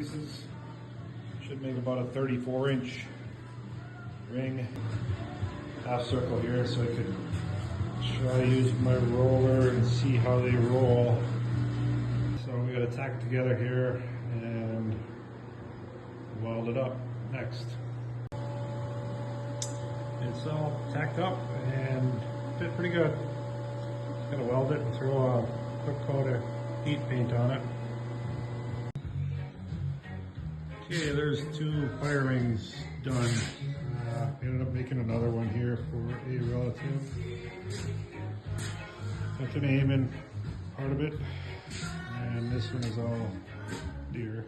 pieces. Should make about a 34-inch ring, half circle here, so I could try to use my roller and see how they roll. So we got to tack it together here and weld it up next. It's all tacked up and fit pretty good. Just gotta weld it and throw a quick coat of heat paint on it. Okay, there's 2 fire rings done. Ended up making another one here for a relative. Got the name in part of it, and this one is all deer.